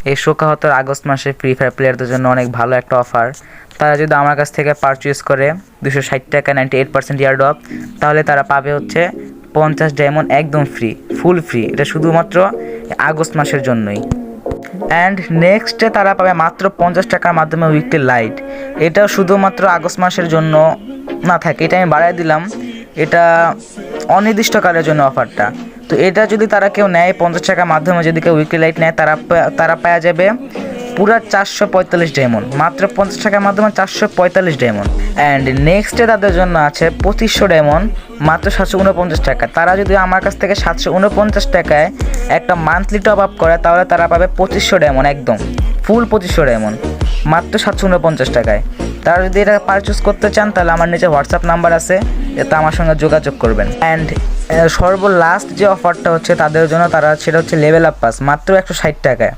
এই শোকাহতর আগস্ট মাসে free fire প্লেয়ারদের জন্য অনেক ভালো একটা অফার। তারা যদি আমার কাছ থেকে পারচেস করে 260 টাকা 98% ইয়ারড্রপ, তাহলে তারা পাবে হচ্ছে 50 ডায়মন্ড একদম ফ্রি, ফুল ফ্রি। এটা শুধুমাত্র আগস্ট মাসের জন্যই। অ্যান্ড নেক্সটে তারা পাবে মাত্র 50 টাকার মাধ্যমে উইকলি লাইট। এটাও শুধুমাত্র আগস্ট মাসের জন্য না থাকে, এটা আমি বাড়াই দিলাম, এটা অনির্দিষ্টকালের জন্য অফারটা। তো এটা যদি তারা কেউ নেয় 50 টাকার মাধ্যমে, যদি কেউ উইকলি লাইট নেয়, তারা পাওয়া যাবে পুরা 445 ডায়মন্ড, মাত্র 50 টাকার মাধ্যমে 445 ডায়মন্ড। অ্যান্ড নেক্সটে তাদের জন্য আছে 2500 ডায়মন্ড, মাত্র 749 টাকা। তারা যদি আমার কাছ থেকে 749 টাকায় একটা মান্থলি টপ আপ করে, তাহলে তারা পাবে 2500 ডায়মন্ড একদম ফুল 2500 ডায়মন্ড মাত্র 749 টাকায়। তারা যদি এটা পারচেস করতে চান, তাহলে আমার নিচে হোয়াটসঅ্যাপ নাম্বার আছে, এতে আমার সঙ্গে যোগাযোগ করবেন। অ্যান্ড সর্বলাস্ট যে অফারটা হচ্ছে তাদের জন্য, সেটা হচ্ছে লেভেল আপ পাস, মাত্র 160 টাকায়।